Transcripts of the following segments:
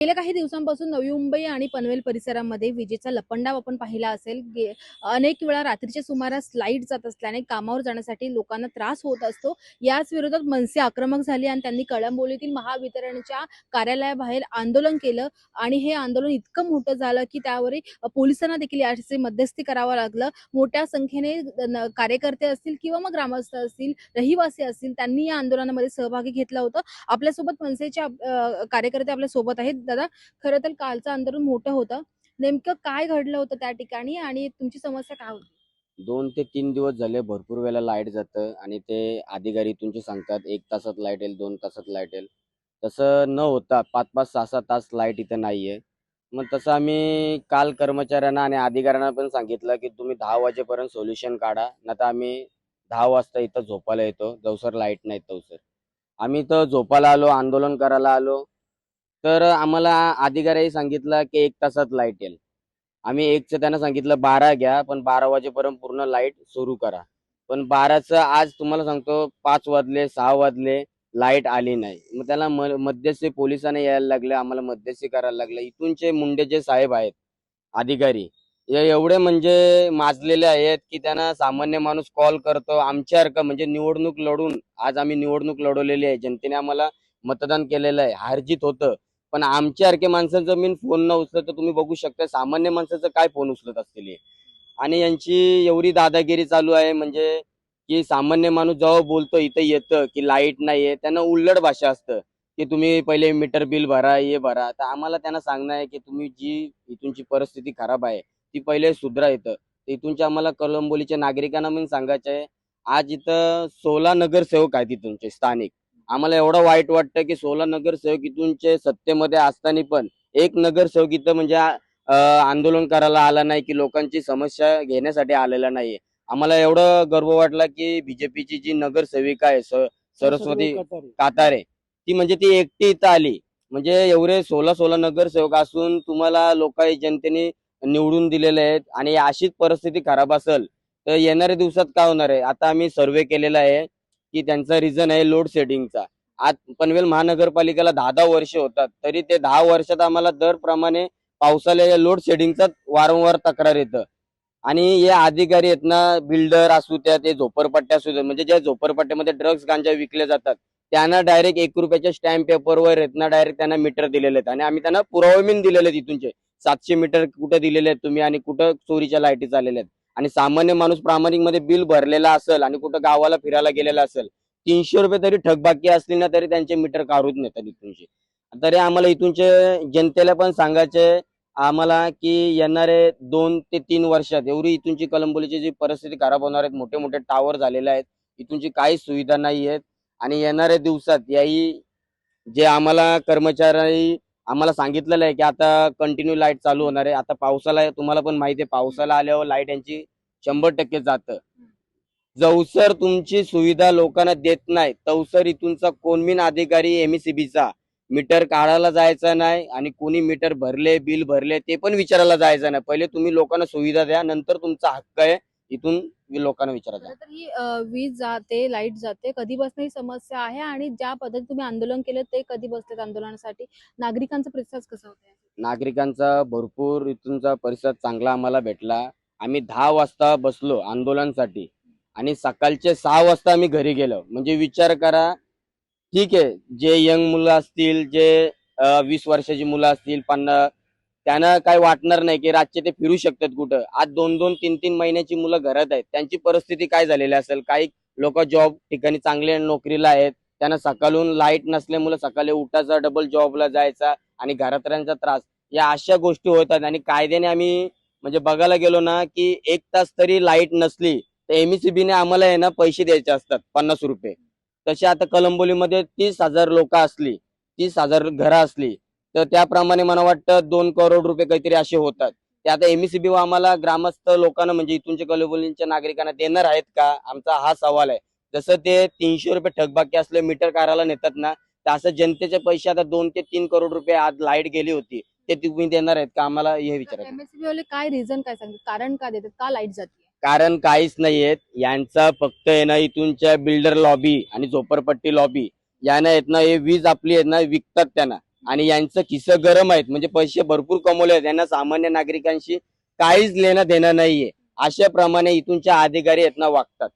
गेल्या काही दिवसांपासून नवी मुंबई आणि पनवेल परिसरामध्ये विजेचा लपंडाव आपण पाहिला असेल। अनेक वेळा रात्रीच्या सुमारास लाईट जात असल्याने कामावर जाण्यासाठी लोकांना त्रास होत असतो। याच विरोधात मनसे आक्रमक झाली आणि त्यांनी कळंबोलीतील महावितरणच्या कार्यालयाबाहेर आंदोलन केलं आणि हे आंदोलन इतकं मोठं झालं की त्यावर पोलिसांना देखील याची मध्यस्थी करावं लागलं। मोठ्या संख्येने कार्यकर्ते असतील किंवा मग ग्रामस्थ असतील, रहिवासी असतील, त्यांनी या आंदोलनामध्ये सहभागी घेतलं होतं। आपल्यासोबत मनसेचे कार्यकर्ते आपल्या सोबत आहेत। दादा, खरं तर कालचं आंदोलन मोठं होतं। नेमकं काय घडलं होतं त्या ठिकाणी आणि तुमची समस्या काय होती? 2 ते 3 दिवस झाले भरपूर वेळेला लाईट जातं आणि ते अधिकारी तुमचे सांगतात 1 तासात लाईट येईल, 2 तासात लाईट येईल. तसं न होता 5-5, 6-6 तास लाईट इथं नाहीये. मग तसं आम्ही काल कर्मचाऱ्यांना आणि अधिकाऱ्यांना पण सांगितलं, की तुम्ही 10 वाजेपर्यंत सोल्युशन काढा. नाहीतर आम्ही 10 वाजता इथं झोपायला येतो, जोवर लाईट नाही तोवर. आम्ही इथं झोपायला आलो, आंदोलन करायला आलो, तर आम्हाला अधिकाऱ्यांनी सांगितलं, की 1 तासात लाईट येईल. आम्ही 1चं त्यांना सांगितलं 12 घ्या, पण 12 वाजेपर्यंत पूर्ण लाईट सुरू करा. पण 12चं आज तुम्हाला सांगतो 5 वाजले, 6 वाजले, लाईट आली नाही. मग त्याला मध्यस्थी पोलिसांना यायला लागले, आम्हाला मध्यस्थी करायला लागले. इथूनचे मुंडे जे साहेब आहेत, अधिकारी, हे एवढे म्हणजे माजलेले आहेत, की त्यांना सामान्य माणूस कॉल करतो. आमच्यासारखं म्हणजे निवडणूक लढून आज आम्ही निवडणूक लढवलेली आहे. जनतेने आम्हाला मतदान केलेलं आहे. हार-जीत होतं. पण आमच्यासारख्या माणसांचा मी फोन न उचलत तर तुम्ही बघू शकता सामान्य माणसाचं काय फोन उचलत असतील हे. आणि यांची एवढी दादागिरी चालू आहे म्हणजे की सामान्य माणूस जेव्हा बोलतो इथं येतं की लाईट नाहीये, त्यांना उल्लड भाषा असतं की तुम्ही पहिले मीटर बिल भरा, हे भरा. तर आम्हाला त्यांना सांगणं आहे की तुम्ही जी इथूनची परिस्थिती खराब आहे ती पहिले सुधरा येतं. इथूनच्या आम्हाला कळंबोलीच्या नागरिकांना पण सांगायचं आहे, आज इथं 16 नगरसेवक आहेत इथूनचे स्थानिक. आम्हाला एवढं वाईट वाटतं की 16 नगरसेवक इथूनचे सत्तेमध्ये असताना पण एक नगरसेवक इथं म्हणजे आंदोलन करायला आला नाही की लोकांची समस्या घेण्यासाठी आलेला नाहीये. आम्हाला एवढं गर्व वाटला की बीजेपीची जी नगरसेविका आहे सरस्वती कातारे, ती म्हणजे ती एकटी इथं आली. म्हणजे एवढे 16 नगरसेवक असून तुम्हाला जनतेने निवडून दिलेले आहेत आणि अशीच परिस्थिती खराब असेल तर येणाऱ्या दिवसात काय होणार आहे? आता आम्ही सर्व्हे केलेला आहे की त्यांचा रिझन आहे लोड शेडिंगचा. आज पनवेल महानगरपालिकेला 10-10 वर्ष होतात, तरी ते 10 वर्षात आम्हाला दरप्रमाणे पावसाळ्याच्या लोड शेडिंगचा वारंवार तक्रार येतं. आणि हे अधिकारी आहेत ना, बिल्डर असू द्या, ते झोपडपट्ट्या असू द्या, म्हणजे ज्या झोपडपट्ट्यामध्ये ड्रग्ज गांजा विकले जातात, त्यांना डायरेक्ट 1 रुपयाच्या स्टॅम्प पेपरवर आहेत ना, डायरेक्ट त्यांना मीटर दिलेले आहेत आणि आम्ही त्यांना पुरावे पण दिलेले आहेत इथूनचे. 700 मीटर कुठे दिलेले आहेत तुम्ही आणि कुठं चोरीच्या लाईटी चाललेल्या आहेत. आणि सामान्य माणूस प्रामाणिकमध्ये बिल भरलेला असेल आणि कुठं गावाला फिरायला गेलेला असेल, 300 रुपये तरी थकबाकी असली ना, तरी त्यांचे मीटर काढून नेतात इथूनचे. तरी आम्हाला इथूनचे जनतेला पण सांगायचे आम्हाला की येणारे 2 ते 3 वर्षात एवढी इथूनची कळंबोलीची जी परिस्थिती खराब होणार आहेत, मोठे मोठे टावर झालेले आहेत, इथूनची काहीच सुविधा नाही आहेत. आणि येणाऱ्या दिवसात याही जे आम्हाला कर्मचारी आम्हाला सांगितलेलं आहे की आता कंटिन्यू लाईट चालू होणार आहे. आता पावसाला तुम्हाला पण माहिती आहे, पावसाला आल्यावर लाईट यांची 100% जातं. जवसर तुमची सुविधा लोकांना देत नाही तवसर इथूनचा कोणमीन अधिकारी एमएससीबीचा मीटर काढायला जायचा नाही आणि कोणी मीटर भरले बिल भरले ते पण विचारायला जायचं नाही. पहिले तुम्ही लोकांना सुविधा द्या, नंतर तुमचा हक्क आहे इथून लोकांना विचारायचा. खरं तर ही वीज जाते, लाईट जाते, कधीपासून ही समस्या आहे आणि ज्या पद्धतीने तुम्ही आंदोलन केलं ते कधी बसलेत आंदोलनासाठी? नागरिकांचा प्रतिसाद कसा होता? नागरिकांचा भरपूर इथूनचा परिसर चांगला आम्हाला भेटला. आम्ही 10 वाजता बसलो आंदोलनासाठी आणि सकाळचे 6 वाजता आम्ही घरी गेलो. म्हणजे विचार करा, ठीक आहे, जे यंग मुलं असतील, जे 20 वर्षाची मुलं असतील, पण त्यांना काय वाटणार नाही की रातचे ते फिरू शकतात कुठं. आज 2-2, 3-3 महिन्याची मुलं घरात आहेत. त्यांची परिस्थिती काय झालेली असेल? काही लोक जॉब ठिकाणी चांगल्या नोकरीला आहेत. त्यांना सकाळून लाईट नसल्यामुळे सकाळी उठायचा, डबल जॉबला जायचा आणि घरातल्यांचा त्रास. या अशा गोष्टी होतात आणि कायद्याने आम्ही म्हणजे बघायला गेलो ना की 1 तास तरी लाईट नसली तर एमएससीबीने आम्हाला आहे ना पैसे द्यायचे असतात 50 रुपये. तसे आता कळंबोलीमध्ये 30,000 लोक असली, 30,000 घरं असली, तर त्याप्रमाणे मला वाटतं 2 करोड रुपये काहीतरी असे होतात. ते आता एमएससीबी आम्हाला ग्रामस्थ लोकांना म्हणजे इथूनच्या कळंबोलीच्या नागरिकांना देणार आहेत का? आमचा हा सवाल आहे. जसं ते 300 रुपये थकबाकी असले मीटर काढायला नेतात ना, तर असं जनतेचे पैसे आता 2 ते 3 करोड रुपये आज लाईट गेली होती, ते तुम्ही देणार आहेत का? आम्हाला हे विचारायचं. एमएससीबी वाले काय रिझन काय सांगतात? कारण का देतात? का लाईट जाते? कारण काहीच नाहीयेत. यांचा फक्त आहे ना इथूनच्या बिल्डर लॉबी आणि झोपडपट्टी लॉबी यांना आहेत ना हे वीज आपली आहेत ना विकतात त्यांना. आणि यांचं किस्सं गरम आहेत, म्हणजे पैसे भरपूर कमवले आहेत, यांना सामान्य नागरिकांशी काहीच लेणं देणं नाहीये. अशा प्रमाणे इथूनच्या अधिकारी आहेत ना वागतात.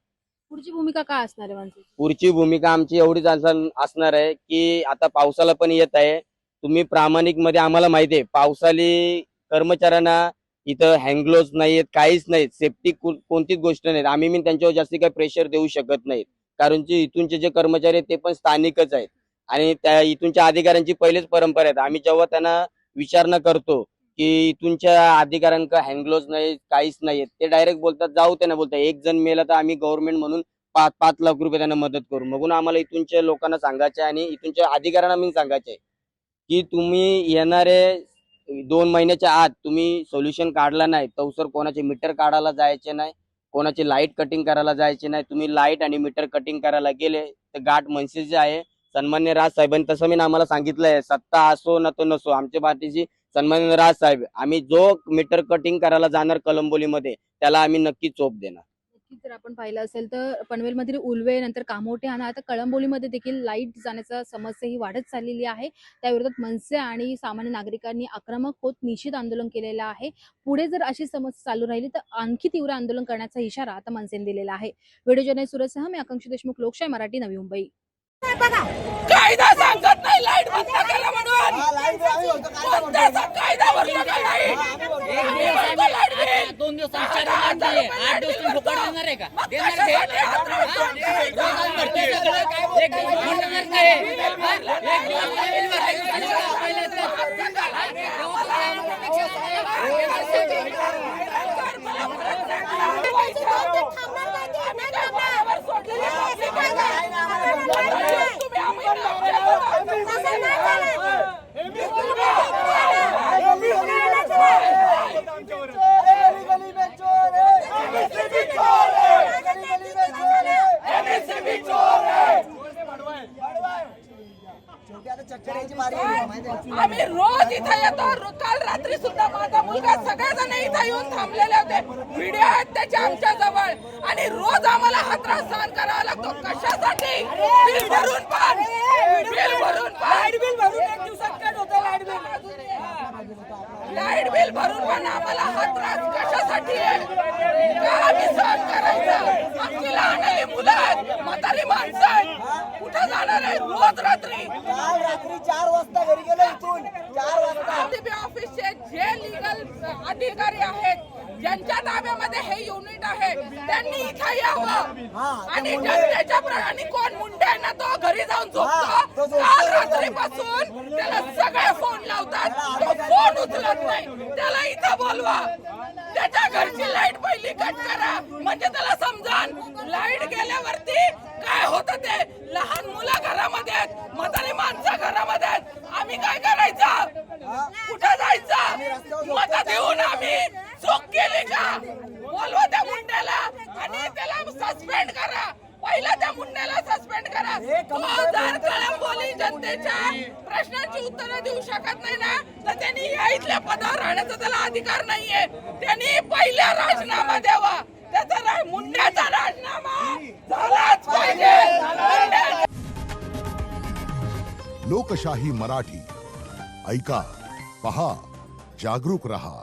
पुढची भूमिका काय असणार आहे मनसेची? पुढची भूमिका आमची एवढीच असणार आहे की आता पावसाला पण येत आहे, तुम्ही प्रामाणिक मध्ये आम्हाला माहिती आहे पावसाळी कर्मचाऱ्यांना इथं हँडग्लोव्स नाहीत, काहीच नाहीत, सेफ्टी कोणतीच गोष्ट नाहीत. आम्ही मी त्यांच्यावर जास्ती काही प्रेशर देऊ शकत नाहीत, कारण की इथूनचे जे कर्मचारी आहेत ते पण स्थानिकच आहेत आणि त्या इथूनच्या अधिकाऱ्यांची पहिलेच परंपरा आहे. आम्ही जेव्हा त्यांना विचारणा करतो की इथूनच्या अधिकाऱ्यांका हँडग्लोव्स नाही, काहीच नाहीत, ते डायरेक्ट बोलतात जाऊ त्यांना बोलतात एक जण मेला तर आम्ही गव्हर्नमेंट म्हणून 5 लाख रुपये त्यांना मदत करू. मग आम्हाला इथूनच्या लोकांना सांगायचे आणि इथूनच्या अधिकाऱ्यांना मी सांगायचे की तुम्ही येणारे 2 महिन्याच्या आत तुम्ही सोल्युशन काढला नाही तर कोणाचे मीटर काढायला जायचे नाही, कोणाची लाईट कटिंग करायला जायचे नाही. तुम्ही लाईट आणि मीटर कटिंग करायला गेले तर गाठ मनसेचे आहे. सन्मान्य राज साहेबांनी तसं मी आम्हाला सांगितलंय, सत्ता असो ना तो नसो आमच्या पार्टीची सन्मान्य राज साहेब, आम्ही जो मीटर कटिंग करायला जाणार कलंबोलीमध्ये त्याला आम्ही नक्की चोप देणार. नक्कीच जर आपण पाहिलं असेल तर पनवेलमधील उल्वे नंतर कामोठे आणि आता कळंबोलीमध्ये देखील लाईट जाण्याचा समस्या ही वाढत चाललेली आहे. त्याविरोधात मनसे आणि सामान्य नागरिकांनी आक्रमक होत निश्चित आंदोलन केलेलं आहे. पुढे जर अशी समस्या चालू राहिली तर आणखी तीव्र आंदोलन करण्याचा इशारा आता मनसेने दिलेला आहे. व्हिडिओ जर्नलिस्ट सूरजसह मी आकांक्षी देशमुख, लोकशाही मराठी, नवी मुंबई. कायदा सांगत नाही लाईट बंद करा म्हणून. कोणत्याचा कायदा भरला का नाही? आम्ही भरतो लाईट बिल. 2 दिवस 8 दिवस फुकट देणार आहे का? देणार आहे? एक दिवस देणार नाही. एक दिवस बिल आम्ही रोज इथे येतो. काल रात्री सुद्धा माझा मुलगा सगळेजण इथे येऊन थांबलेले होते. व्हिडिओ आहेत त्याचे आमच्या जवळ. आणि रोज आम्हाला हा त्रास सहन करावा लागतो. कशासाठी? बिल भरून पण. बिल भरून पण. लाईट बिल भरून एक दिवसात कट होतं. लाईट बिल भरून पण आम्हाला हा त्रास कशासाठी आहे? का आम्ही सहन करायचं? आमची लहान मुलं आहेत, म्हातारी माणसं आहेत, कुठं जाणार आहे? रोज रात्री 4 वाजता घरी गेलो इथून 4 वाजता. आरटीबी ऑफिसचे जे लीगल अधिकारी आहेत ज्यांच्या ताब्यामध्ये हे युनिट आहे त्यांनी इथे यावं आणि जनतेच्या आणि कोण मुंडे आहे ना तो घरी जाऊन झोपतो. काल रात्रीपासून त्याला सगळे फोन लावतात, तो फोन उचलत नाही. त्याला इथं बोलवा, त्याच्या घरची लाईट पहिली कट करा म्हणजे त्याला समजान लाईट गेल्यावरती काय होतं ते. लहान मुलं घरामध्ये आहेत, म्हातारी माणसं घरामध्ये आहेत. आम्ही काय करायचं? कुठं जायचं? मत देऊन आम्ही चूक केली का? बोलवा त्या मुंड्याला आणि त्याला सस्पेंड करा. पहिला त्या मुंड्याला सस्पेंड करा. तो जर कळंबोली जनतेच्या प्रश्नांची उत्तरं देऊ शकत नाही ना तर त्यांनी या इथल्या पदावर राहण्याचा त्याला अधिकार नाहीये. त्यांनी पहिला राजीनामा द्यावा. त्याचा मुंड्याचा राजीनामा झालाच पाहिजे. लोकशाही मराठी ऐका, पहा, जागरूक रहा.